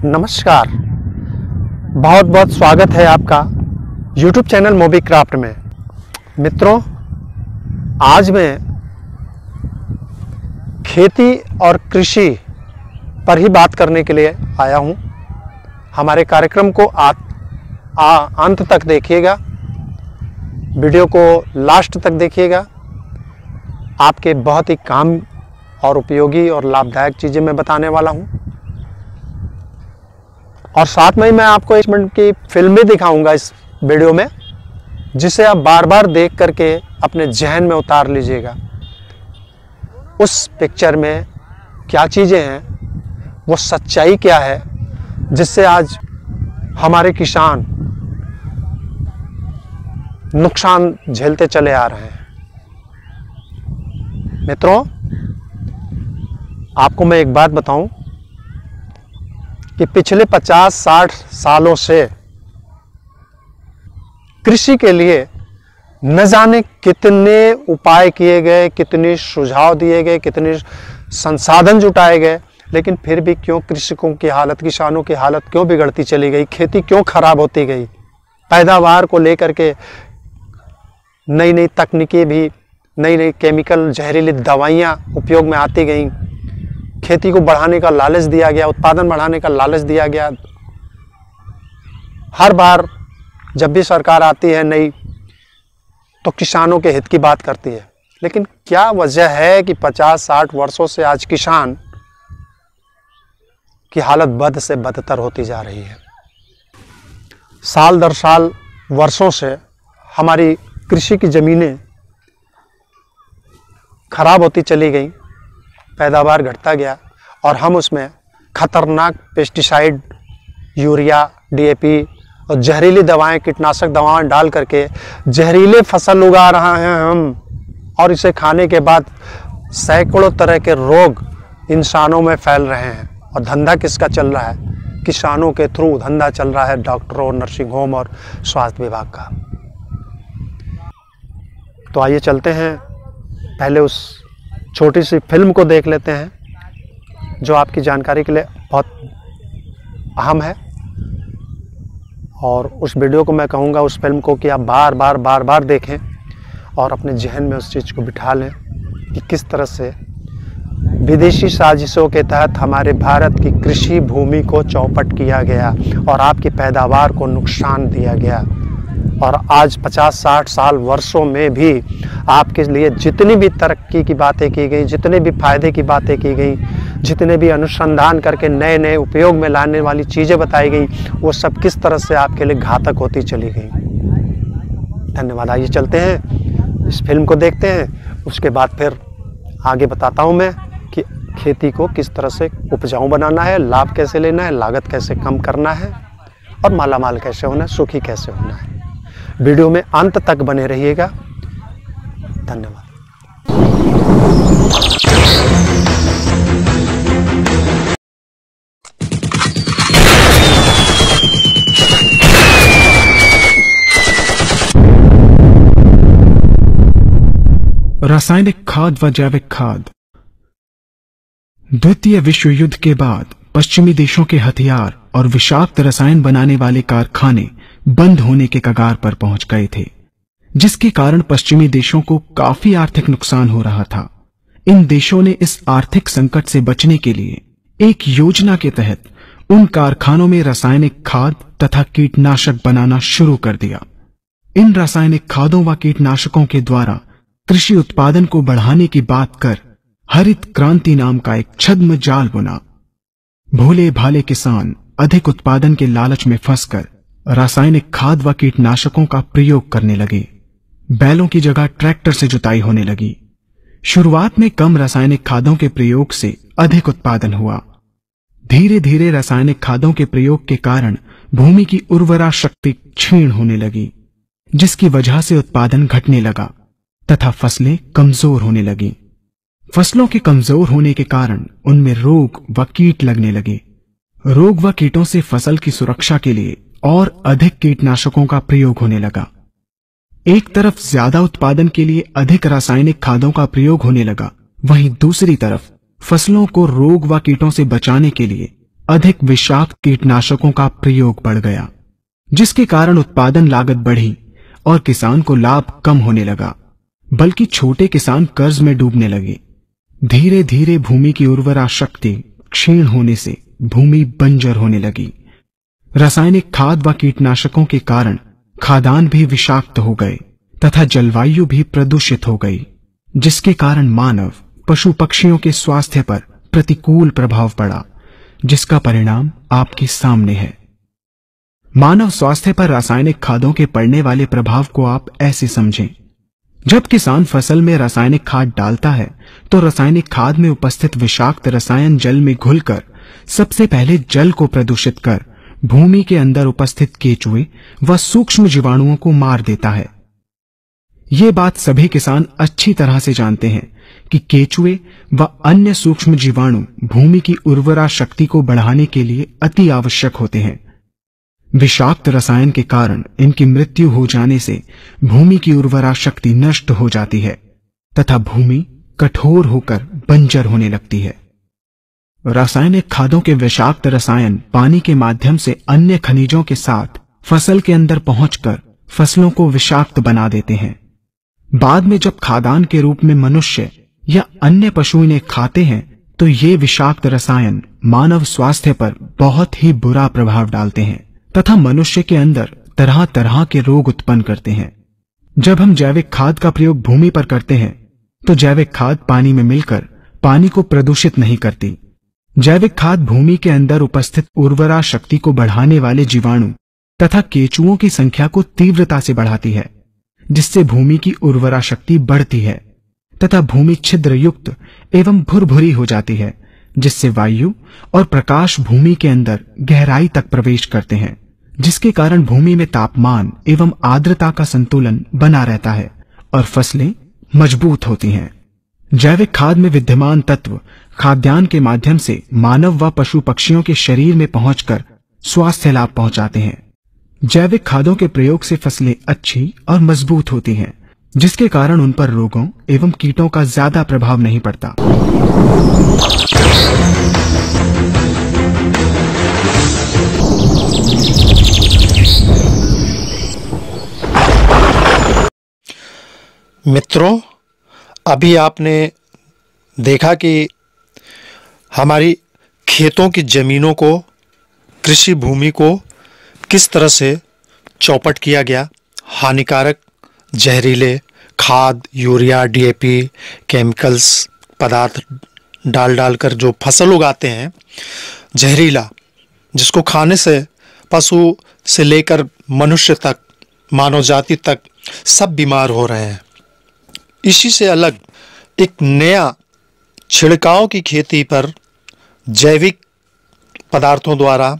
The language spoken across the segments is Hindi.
नमस्कार, बहुत बहुत स्वागत है आपका YouTube चैनल मोबी क्राफ्ट में। मित्रों, आज मैं खेती और कृषि पर ही बात करने के लिए आया हूं। हमारे कार्यक्रम को अंत तक देखिएगा, वीडियो को लास्ट तक देखिएगा। आपके बहुत ही काम और उपयोगी और लाभदायक चीज़ें मैं बताने वाला हूं। और साथ में ही मैं आपको 1 मिनट की फिल्म भी दिखाऊंगा इस वीडियो में, जिसे आप बार बार देख करके अपने जहन में उतार लीजिएगा। उस पिक्चर में क्या चीज़ें हैं, वो सच्चाई क्या है, जिससे आज हमारे किसान नुकसान झेलते चले आ रहे हैं। मित्रों, आपको मैं एक बात बताऊं कि पिछले 50-60 सालों से कृषि के लिए न जाने कितने उपाय किए गए, कितने सुझाव दिए गए, कितने संसाधन जुटाए गए, लेकिन फिर भी क्यों कृषकों की हालत, किसानों की हालत क्यों बिगड़ती चली गई, खेती क्यों खराब होती गई। पैदावार को लेकर के नई नई तकनीकी भी, नई नई केमिकल जहरीली दवाइयाँ उपयोग में आती गई। खेती को बढ़ाने का लालच दिया गया, उत्पादन बढ़ाने का लालच दिया गया। हर बार जब भी सरकार आती है नई, तो किसानों के हित की बात करती है, लेकिन क्या वजह है कि 50-60 वर्षों से आज किसान की हालत बद से बदतर होती जा रही है। साल दर साल वर्षों से हमारी कृषि की ज़मीनें खराब होती चली गई, पैदावार घटता गया और हम उसमें खतरनाक पेस्टिसाइड, यूरिया, DAP और जहरीली दवाएं, कीटनाशक दवाएं डाल करके जहरीले फसल उगा रहे हैं हम, और इसे खाने के बाद सैकड़ों तरह के रोग इंसानों में फैल रहे हैं। और धंधा किसका चल रहा है? किसानों के थ्रू धंधा चल रहा है, डॉक्टरों, नर्सिंग होम और स्वास्थ्य विभाग का। तो आइए चलते हैं, पहले उस छोटी सी फिल्म को देख लेते हैं, जो आपकी जानकारी के लिए बहुत अहम है। और उस वीडियो को मैं कहूँगा, उस फिल्म को, कि आप बार बार देखें और अपने जहन में उस चीज़ को बिठा लें कि किस तरह से विदेशी साजिशों के तहत हमारे भारत की कृषि भूमि को चौपट किया गया और आपकी पैदावार को नुकसान दिया गया। और आज 50-60 साल वर्षों में भी आपके लिए जितनी भी तरक्की की बातें की गई, जितने भी फायदे की बातें की गई, जितने भी अनुसंधान करके नए नए उपयोग में लाने वाली चीज़ें बताई गई, वो सब किस तरह से आपके लिए घातक होती चली गई। धन्यवाद। आइए चलते हैं, इस फिल्म को देखते हैं, उसके बाद फिर आगे बताता हूँ मैं कि खेती को किस तरह से उपजाऊ बनाना है, लाभ कैसे लेना है, लागत कैसे कम करना है और मालामाल कैसे होना है, सुखी कैसे होना है। वीडियो में अंत तक बने रहिएगा। धन्यवाद। रासायनिक खाद व जैविक खाद। द्वितीय विश्व युद्ध के बाद पश्चिमी देशों के हथियार और विषाक्त रसायन बनाने वाले कारखाने बंद होने के कगार पर पहुंच गए थे, जिसके कारण पश्चिमी देशों को काफी आर्थिक नुकसान हो रहा था। इन देशों ने इस आर्थिक संकट से बचने के लिए एक योजना के तहत उन कारखानों में रासायनिक खाद तथा कीटनाशक बनाना शुरू कर दिया। इन रासायनिक खादों व कीटनाशकों के द्वारा कृषि उत्पादन को बढ़ाने की बात कर हरित क्रांति नाम का एक छद्म जाल बुना। भोले भाले किसान अधिक उत्पादन के लालच में फंसकर रासायनिक खाद व कीटनाशकों का प्रयोग करने लगे। बैलों की जगह ट्रैक्टर से जुताई होने लगी। शुरुआत में कम रासायनिक खादों के प्रयोग से अधिक उत्पादन हुआ। धीरे धीरे रासायनिक खादों के प्रयोग के कारण भूमि की उर्वरा शक्ति क्षीण होने लगी, जिसकी वजह से उत्पादन घटने लगा तथा फसलें कमजोर होने लगी। फसलों के कमजोर होने के कारण उनमें रोग व कीट लगने लगे। रोग व कीटों से फसल की सुरक्षा के लिए और अधिक कीटनाशकों का प्रयोग होने लगा। एक तरफ ज्यादा उत्पादन के लिए अधिक रासायनिक खादों का प्रयोग होने लगा, वहीं दूसरी तरफ फसलों को रोग व कीटों से बचाने के लिए अधिक विषाक्त कीटनाशकों का प्रयोग बढ़ गया, जिसके कारण उत्पादन लागत बढ़ी और किसान को लाभ कम होने लगा, बल्कि छोटे किसान कर्ज में डूबने लगे। धीरे धीरे भूमि की उर्वरा शक्ति क्षीण होने से भूमि बंजर होने लगी। रासायनिक खाद व कीटनाशकों के कारण खाद्यान्न भी विषाक्त हो गए तथा जलवायु भी प्रदूषित हो गई, जिसके कारण मानव पशु पक्षियों के स्वास्थ्य पर प्रतिकूल प्रभाव पड़ा, जिसका परिणाम आपके सामने है। मानव स्वास्थ्य पर रासायनिक खादों के पड़ने वाले प्रभाव को आप ऐसे समझें। जब किसान फसल में रासायनिक खाद डालता है तो रासायनिक खाद में उपस्थित विषाक्त रसायन जल में घुलकर सबसे पहले जल को प्रदूषित कर भूमि के अंदर उपस्थित केचुए व सूक्ष्म जीवाणुओं को मार देता है। ये बात सभी किसान अच्छी तरह से जानते हैं कि केचुए व अन्य सूक्ष्म जीवाणु भूमि की उर्वरा शक्ति को बढ़ाने के लिए अति आवश्यक होते हैं। विषाक्त रसायन के कारण इनकी मृत्यु हो जाने से भूमि की उर्वरा शक्ति नष्ट हो जाती है तथा भूमि कठोर होकर बंजर होने लगती है। रासायनिक खादों के विषाक्त रसायन पानी के माध्यम से अन्य खनिजों के साथ फसल के अंदर पहुंचकर फसलों को विषाक्त बना देते हैं। बाद में जब खाद्यान्न के रूप में मनुष्य या अन्य पशु इन्हें खाते हैं तो ये विषाक्त रसायन मानव स्वास्थ्य पर बहुत ही बुरा प्रभाव डालते हैं तथा मनुष्य के अंदर तरह तरह के रोग उत्पन्न करते हैं। जब हम जैविक खाद का प्रयोग भूमि पर करते हैं तो जैविक खाद पानी में मिलकर पानी को प्रदूषित नहीं करती। जैविक खाद भूमि के अंदर उपस्थित उर्वरा शक्ति को बढ़ाने वाले जीवाणु तथा केचुओं की संख्या को तीव्रता से बढ़ाती है, जिससे भूमि की उर्वरा शक्ति बढ़ती है तथा भूमि छिद्र युक्त एवं भुरभुरी हो जाती है, जिससे वायु और प्रकाश भूमि के अंदर गहराई तक प्रवेश करते हैं, जिसके कारण भूमि में तापमान एवं आर्द्रता का संतुलन बना रहता है और फसलें मजबूत होती हैं। जैविक खाद में विद्यमान तत्व खाद्यान्न के माध्यम से मानव व पशु पक्षियों के शरीर में पहुंचकर स्वास्थ्य लाभ पहुंचाते हैं। जैविक खादों के प्रयोग से फसलें अच्छी और मजबूत होती हैं, जिसके कारण उन पर रोगों एवं कीटों का ज्यादा प्रभाव नहीं पड़ता। मित्रों, अभी आपने देखा कि हमारी खेतों की जमीनों को, कृषि भूमि को किस तरह से चौपट किया गया। हानिकारक जहरीले खाद, यूरिया, डीएपी, केमिकल्स पदार्थ डालकर जो फसल उगाते हैं, जहरीला, जिसको खाने से पशु से लेकर मनुष्य तक, मानव जाति तक सब बीमार हो रहे हैं। इसी से अलग एक नया छिड़काव की खेती पर जैविक पदार्थों द्वारा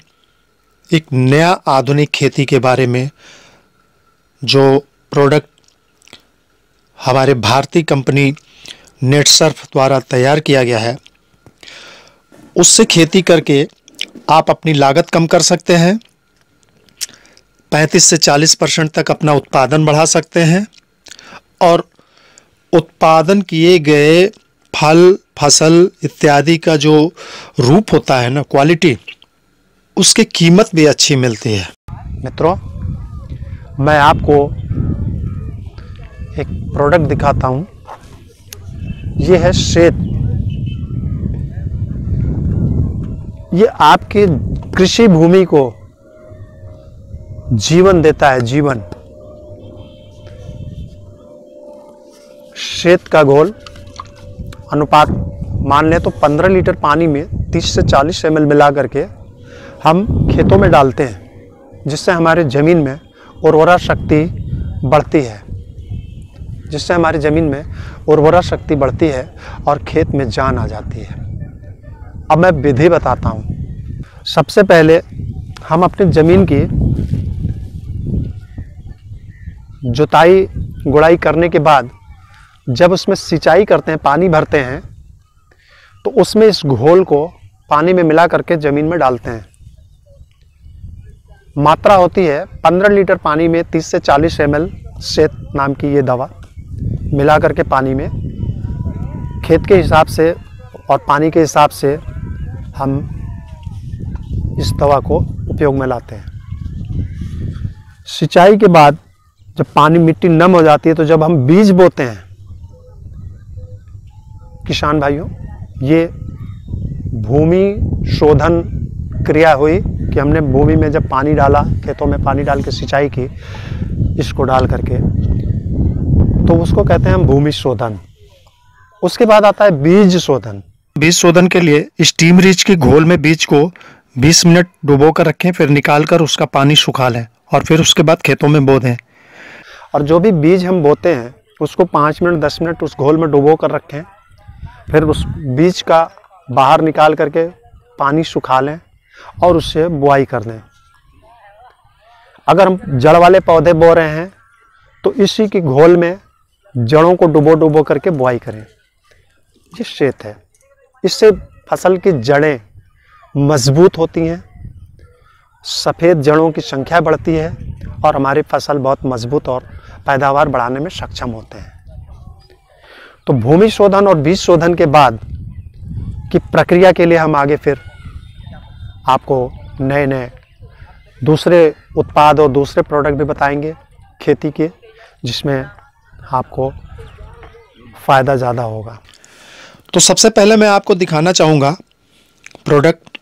एक नया आधुनिक खेती के बारे में जो प्रोडक्ट हमारे भारतीय कंपनी नेटसर्फ द्वारा तैयार किया गया है, उससे खेती करके आप अपनी लागत कम कर सकते हैं, 35 से 40% तक अपना उत्पादन बढ़ा सकते हैं और उत्पादन किए गए फल, फसल इत्यादि का जो रूप होता है ना, क्वालिटी, उसकी कीमत भी अच्छी मिलती है। मित्रों, मैं आपको एक प्रोडक्ट दिखाता हूँ। ये है श्वेत। ये आपकी कृषि भूमि को जीवन देता है, जीवन। श्वेत का घोल अनुपात मान लें तो 15 लीटर पानी में 30 से 40 ml मिला करके हम खेतों में डालते हैं, जिससे हमारे ज़मीन में उर्वरा शक्ति बढ़ती है, और खेत में जान आ जाती है। अब मैं विधि बताता हूँ। सबसे पहले हम अपनी ज़मीन की जुताई गुड़ाई करने के बाद जब उसमें सिंचाई करते हैं, पानी भरते हैं, तो उसमें इस घोल को पानी में मिला करके ज़मीन में डालते हैं। मात्रा होती है 15 लीटर पानी में 30 से 40 ml श्वेत नाम की ये दवा मिला करके पानी में, खेत के हिसाब से और पानी के हिसाब से हम इस दवा को उपयोग में लाते हैं। सिंचाई के बाद जब पानी मिट्टी नम हो जाती है तो जब हम बीज बोते हैं किसान भाइयों, ये भूमि शोधन क्रिया हुई कि हमने भूमि में जब पानी डाला, खेतों में पानी डाल के सिंचाई की इसको डाल करके, तो उसको कहते हैं हम भूमि शोधन। उसके बाद आता है बीज शोधन। बीज शोधन के लिए स्टीम रिच के घोल में बीज को 20 मिनट डुबो कर रखें, फिर निकाल कर उसका पानी सुखा लें और फिर उसके बाद खेतों में बो दें। और जो भी बीज हम बोते हैं उसको 5 मिनट 10 मिनट उस घोल में डुबो कर रखें, फिर उस बीज का बाहर निकाल करके पानी सुखा लें और उससे बुआई कर दें। अगर हम जड़ वाले पौधे बो रहे हैं तो इसी के घोल में जड़ों को डुबो डुबो करके बुआई करें। ये शेत है, इससे फसल की जड़ें मजबूत होती हैं, सफ़ेद जड़ों की संख्या बढ़ती है और हमारी फसल बहुत मजबूत और पैदावार बढ़ाने में सक्षम होते हैं। तो भूमि शोधन और बीज शोधन के बाद की प्रक्रिया के लिए हम आगे फिर आपको नए नए दूसरे उत्पाद और दूसरे प्रोडक्ट भी बताएंगे खेती के, जिसमें आपको फ़ायदा ज़्यादा होगा। तो सबसे पहले मैं आपको दिखाना चाहूँगा product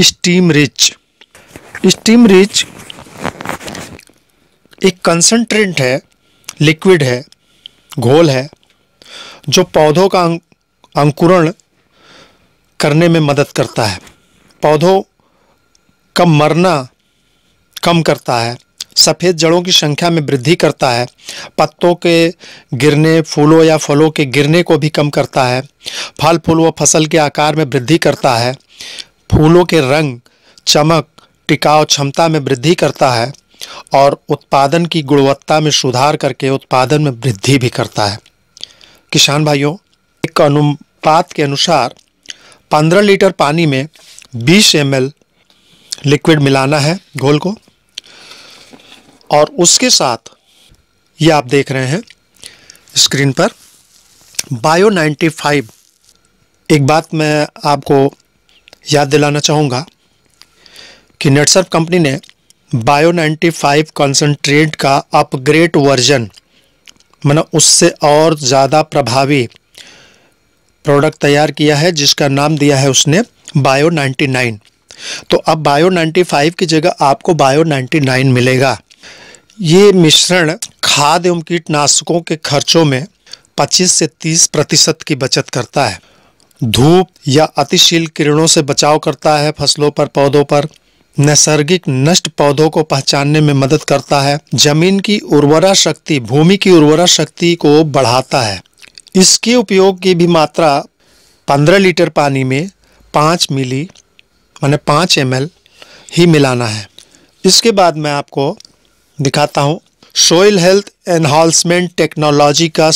steam rich. Steam rich एक कंसंट्रेंट है, लिक्विड है, घोल है, जो पौधों का अंकुरण करने में मदद करता है, पौधों का मरना कम करता है, सफ़ेद जड़ों की संख्या में वृद्धि करता है, पत्तों के गिरने, फूलों या फलों के गिरने को भी कम करता है, फल फूल व फसल के आकार में वृद्धि करता है, फूलों के रंग, चमक, टिकाऊ क्षमता में वृद्धि करता है और उत्पादन की गुणवत्ता में सुधार करके उत्पादन में वृद्धि भी करता है। किसान भाइयों, एक अनुपात के अनुसार 15 लीटर पानी में 20 ml लिक्विड मिलाना है घोल को, और उसके साथ ये आप देख रहे हैं स्क्रीन पर बायो 95। एक बात मैं आपको याद दिलाना चाहूँगा कि नेटसर्फ कंपनी ने बायो 95 कॉन्सेंट्रेट का अपग्रेड वर्जन, मतलब उससे और ज़्यादा प्रभावी प्रोडक्ट तैयार किया है, जिसका नाम दिया है उसने बायो 99। तो अब बायो 95 की जगह आपको बायो 99 मिलेगा। ये मिश्रण खाद एवं कीटनाशकों के खर्चों में 25 से 30% की बचत करता है, धूप या अतिशील किरणों से बचाव करता है, फसलों पर, पौधों पर नैसर्गिक नष्ट पौधों को पहचानने में मदद करता है, जमीन की उर्वरा शक्ति, भूमि की उर्वरा शक्ति को बढ़ाता है। इसके उपयोग की भी मात्रा 15 लीटर पानी में 5 मिली माने 5 ml ही मिलाना है। इसके बाद मैं आपको दिखाता हूँ सोइल हेल्थ एनहांसमेंट टेक्नोलॉजी का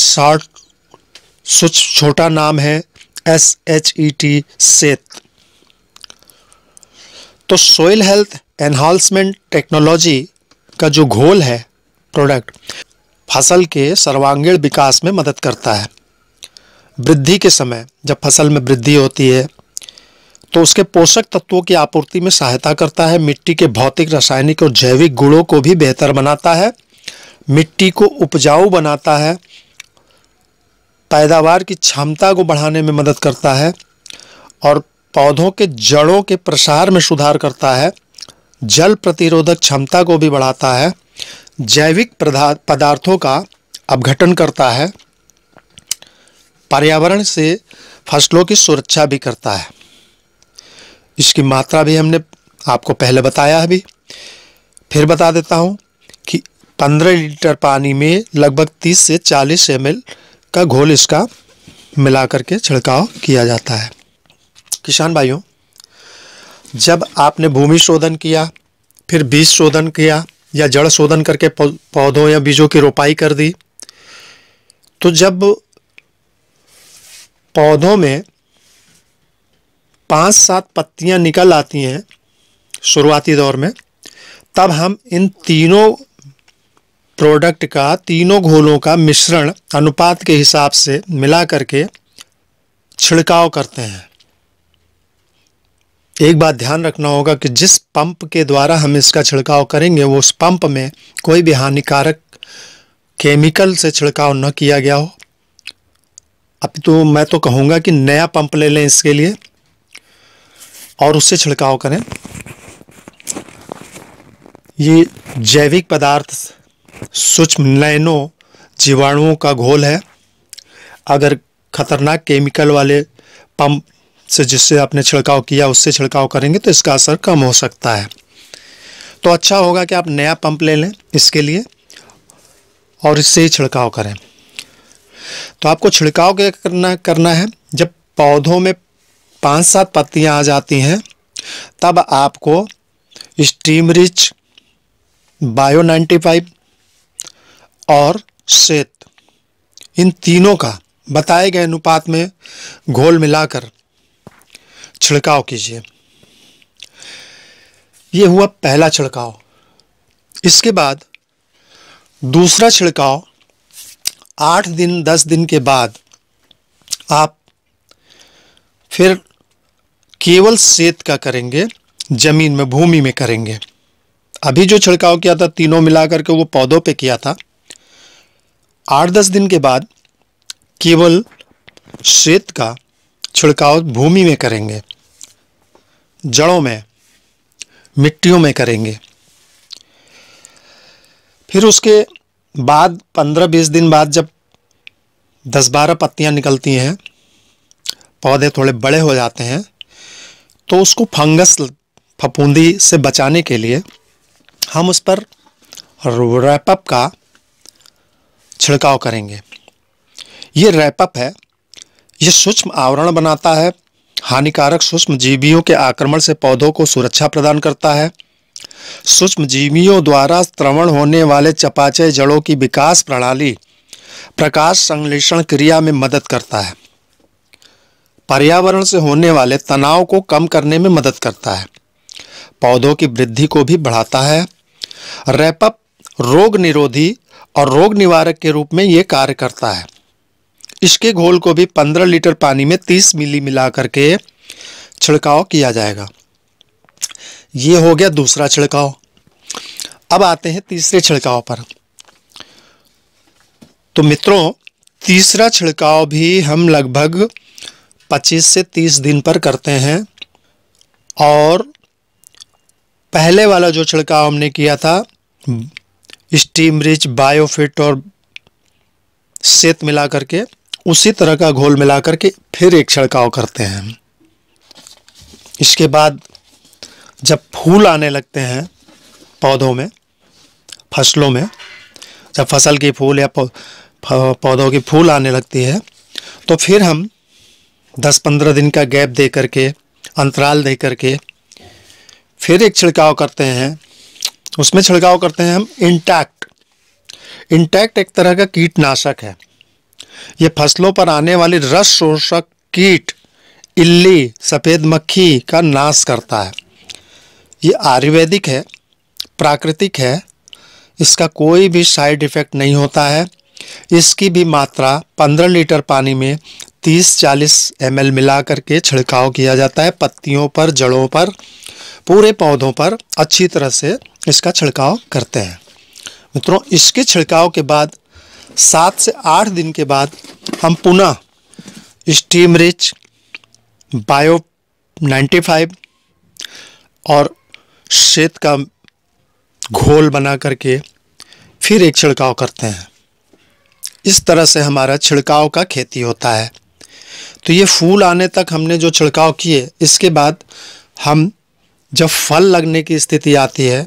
छोटा नाम है SHET सेत। तो सोइल हेल्थ एनहांसमेंट टेक्नोलॉजी का जो घोल है प्रोडक्ट, फसल के सर्वांगीण विकास में मदद करता है। वृद्धि के समय जब फसल में वृद्धि होती है तो उसके पोषक तत्वों की आपूर्ति में सहायता करता है, मिट्टी के भौतिक, रासायनिक और जैविक गुणों को भी बेहतर बनाता है, मिट्टी को उपजाऊ बनाता है, पैदावार की क्षमता को बढ़ाने में मदद करता है और पौधों के जड़ों के प्रसार में सुधार करता है, जल प्रतिरोधक क्षमता को भी बढ़ाता है, जैविक पदार्थों का अपघटन करता है, पर्यावरण से फसलों की सुरक्षा भी करता है। इसकी मात्रा भी हमने आपको पहले बताया है, फिर बता देता हूँ कि 15 लीटर पानी में लगभग 30 से 40 ml का घोल इसका मिला करके छिड़काव किया जाता है। किसान भाइयों, जब आपने भूमि शोधन किया, फिर बीज शोधन किया या जड़ शोधन करके पौधों या बीजों की रोपाई कर दी, तो जब पौधों में 5-7 पत्तियां निकल आती हैं शुरुआती दौर में, तब हम इन तीनों प्रोडक्ट का, तीनों घोलों का मिश्रण अनुपात के हिसाब से मिला करके छिड़काव करते हैं। एक बात ध्यान रखना होगा कि जिस पंप के द्वारा हम इसका छिड़काव करेंगे वो उस पंप में कोई भी हानिकारक केमिकल से छिड़काव न किया गया हो। अब तो मैं तो कहूँगा कि नया पंप ले लें इसके लिए और उससे छिड़काव करें। ये जैविक पदार्थ सूक्ष्म नैनो जीवाणुओं का घोल है। अगर खतरनाक केमिकल वाले पंप से जिससे आपने छिड़काव किया उससे छिड़काव करेंगे तो इसका असर कम हो सकता है। तो अच्छा होगा कि आप नया पंप ले लें इसके लिए और इससे ही छिड़काव करें। तो आपको छिड़काव क्या करना है, जब पौधों में 5-7 पत्तियां आ जाती हैं तब आपको स्टीम रिच, बायो 95 और श्वेत, इन तीनों का बताए गए अनुपात में घोल मिलाकर छिड़काव कीजिए। ये हुआ पहला छिड़काव। इसके बाद दूसरा छिड़काव 8 दिन 10 दिन के बाद आप फिर केवल श्वेत का करेंगे, जमीन में भूमि में करेंगे। अभी जो छिड़काव किया था तीनों मिलाकर के वो पौधों पे किया था। 8-10 दिन के बाद केवल श्वेत का छिड़काव भूमि में करेंगे, जड़ों में, मिट्टियों में करेंगे। फिर उसके बाद 15-20 दिन बाद जब 10-12 पत्तियां निकलती हैं, पौधे थोड़े बड़े हो जाते हैं, तो उसको फंगस फफूंदी से बचाने के लिए हम उस पर रैपअप का छिड़काव करेंगे। ये रैपअप है, ये सूक्ष्म आवरण बनाता है, हानिकारक सूक्ष्म जीवियों के आक्रमण से पौधों को सुरक्षा प्रदान करता है। सूक्ष्म जीवियों द्वारा स्रवण होने वाले चयापचय जड़ों की विकास प्रणाली प्रकाश संश्लेषण क्रिया में मदद करता है। पर्यावरण से होने वाले तनाव को कम करने में मदद करता है। पौधों की वृद्धि को भी बढ़ाता है। रैपअप रोग निरोधी और रोग निवारक के रूप में ये कार्य करता है। इसके घोल को भी 15 लीटर पानी में 30 मिली मिला करके छिड़काव किया जाएगा। ये हो गया दूसरा छिड़काव। अब आते हैं तीसरे छिड़काव पर। तो मित्रों, तीसरा छिड़काव भी हम लगभग 25 से 30 दिन पर करते हैं और पहले वाला जो छिड़काव हमने किया था स्टीम रिच, बायोफिट और श्वेत मिला करके, उसी तरह का घोल मिला करके फिर एक छिड़काव करते हैं। इसके बाद जब फूल आने लगते हैं पौधों में, फसलों में, जब फसल की फूल या पौधों की फूल आने लगती है तो फिर हम 10-15 दिन का गैप दे करके, अंतराल दे करके फिर एक छिड़काव करते हैं। उसमें छिड़काव करते हैं हम इंटैक्ट एक तरह का कीटनाशक है। ये फसलों पर आने वाली रस शोषक कीट, इल्ली, सफ़ेद मक्खी का नाश करता है। ये आयुर्वेदिक है, प्राकृतिक है, इसका कोई भी साइड इफ़ेक्ट नहीं होता है। इसकी भी मात्रा 15 लीटर पानी में 30-40 ml मिला करके छिड़काव किया जाता है। पत्तियों पर, जड़ों पर, पूरे पौधों पर अच्छी तरह से इसका छिड़काव करते हैं। मित्रों, इसके छिड़काव के बाद 7 से 8 दिन के बाद हम पुनः स्टीम रिच, बायो 95 और श्वेत का घोल बना करके फिर एक छिड़काव करते हैं। इस तरह से हमारा छिड़काव का खेती होता है। तो ये फूल आने तक हमने जो छिड़काव किए, इसके बाद हम जब फल लगने की स्थिति आती है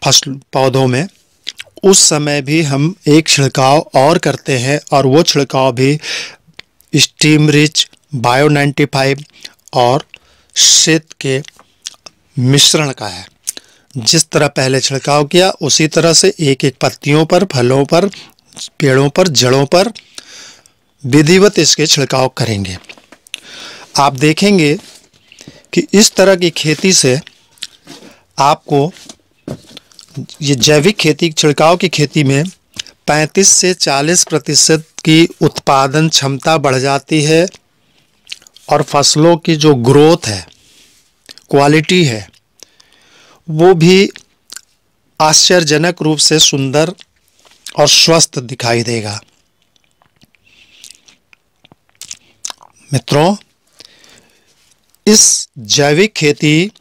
फसल पौधों में, उस समय भी हम एक छिड़काव और करते हैं और वो छिड़काव भी स्टीम रिच, बायो 95 और श्वेत के मिश्रण का है। जिस तरह पहले छिड़काव किया उसी तरह से एक एक पत्तियों पर, फलों पर, पेड़ों पर, जड़ों पर विधिवत इसके छिड़काव करेंगे। आप देखेंगे कि इस तरह की खेती से आपको, ये जैविक खेती, छिड़काव की खेती में 35 से 40% की उत्पादन क्षमता बढ़ जाती है और फसलों की जो ग्रोथ है क्वालिटी है वो भी आश्चर्यजनक रूप से सुंदर और स्वस्थ दिखाई देगा। मित्रों, इस जैविक खेती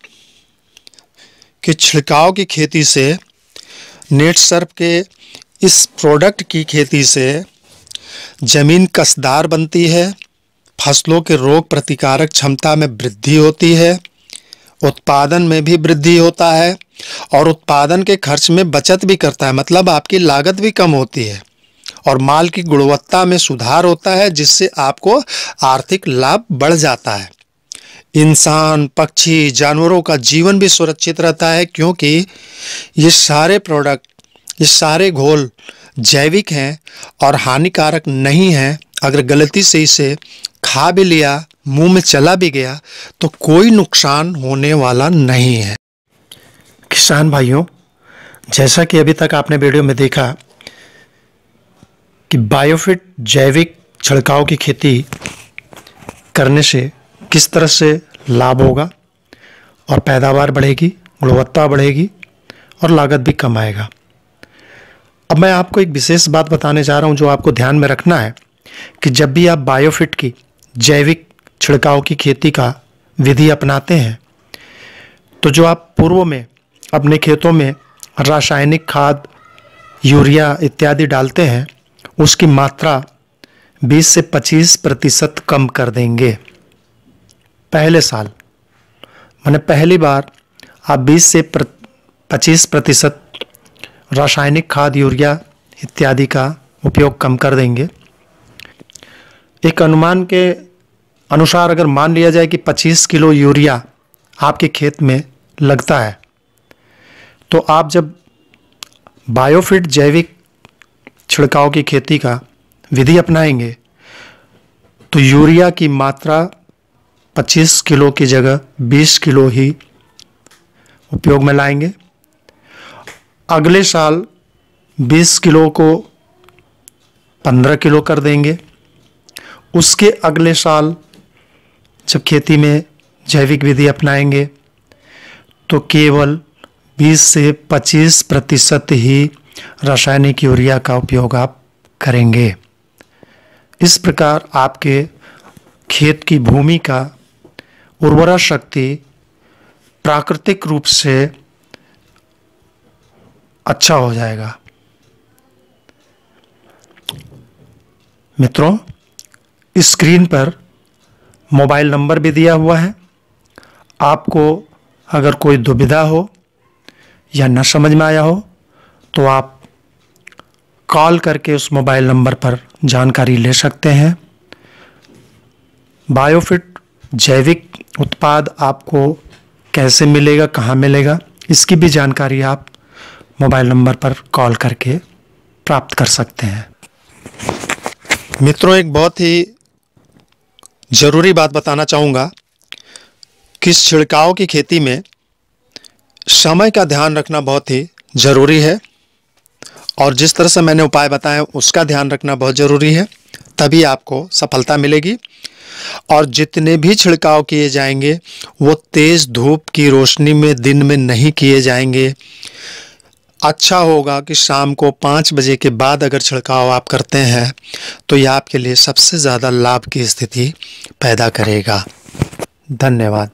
के छिड़काव की खेती से, नेट सर्प के इस प्रोडक्ट की खेती से जमीन कसदार बनती है, फसलों के रोग प्रतिकारक क्षमता में वृद्धि होती है, उत्पादन में भी वृद्धि होता है और उत्पादन के खर्च में बचत भी करता है, मतलब आपकी लागत भी कम होती है और माल की गुणवत्ता में सुधार होता है, जिससे आपको आर्थिक लाभ बढ़ जाता है। इंसान, पक्षी, जानवरों का जीवन भी सुरक्षित रहता है, क्योंकि ये सारे प्रोडक्ट, ये सारे घोल जैविक हैं और हानिकारक नहीं हैं। अगर गलती से इसे खा भी लिया, मुंह में चला भी गया, तो कोई नुकसान होने वाला नहीं है। किसान भाइयों, जैसा कि अभी तक आपने वीडियो में देखा कि बायोफिट जैविक छिड़काव की खेती करने से किस तरह से लाभ होगा और पैदावार बढ़ेगी, गुणवत्ता बढ़ेगी और लागत भी कम आएगा। अब मैं आपको एक विशेष बात बताने जा रहा हूं जो आपको ध्यान में रखना है कि जब भी आप बायोफिट की जैविक छिड़काव की खेती का विधि अपनाते हैं, तो जो आप पूर्व में अपने खेतों में रासायनिक खाद, यूरिया इत्यादि डालते हैं, उसकी मात्रा 20 से 25% कम कर देंगे। पहले साल माने पहली बार आप 20 से 25% रासायनिक खाद, यूरिया इत्यादि का उपयोग कम कर देंगे। एक अनुमान के अनुसार अगर मान लिया जाए कि 25 किलो यूरिया आपके खेत में लगता है, तो आप जब बायोफिट जैविक छिड़काव की खेती का विधि अपनाएंगे तो यूरिया की मात्रा 25 किलो की जगह 20 किलो ही उपयोग में लाएंगे। अगले साल 20 किलो को 15 किलो कर देंगे। उसके अगले साल जब खेती में जैविक विधि अपनाएंगे तो केवल 20 से 25% ही रासायनिक यूरिया का उपयोग आप करेंगे। इस प्रकार आपके खेत की भूमि का उर्वरा शक्ति प्राकृतिक रूप से अच्छा हो जाएगा। मित्रों, स्क्रीन पर मोबाइल नंबर भी दिया हुआ है। आपको अगर कोई दुविधा हो या न समझ में आया हो तो आप कॉल करके उस मोबाइल नंबर पर जानकारी ले सकते हैं। बायोफिट जैविक उत्पाद आपको कैसे मिलेगा, कहाँ मिलेगा, इसकी भी जानकारी आप मोबाइल नंबर पर कॉल करके प्राप्त कर सकते हैं। मित्रों, एक बहुत ही ज़रूरी बात बताना चाहूँगा कि इस छिड़काव की खेती में समय का ध्यान रखना बहुत ही ज़रूरी है और जिस तरह से मैंने उपाय बताए उसका ध्यान रखना बहुत ज़रूरी है, तभी आपको सफलता मिलेगी। और जितने भी छिड़काव किए जाएंगे वो तेज़ धूप की रोशनी में दिन में नहीं किए जाएंगे। अच्छा होगा कि शाम को 5 बजे के बाद अगर छिड़काव आप करते हैं तो यह आपके लिए सबसे ज़्यादा लाभ की स्थिति पैदा करेगा। धन्यवाद।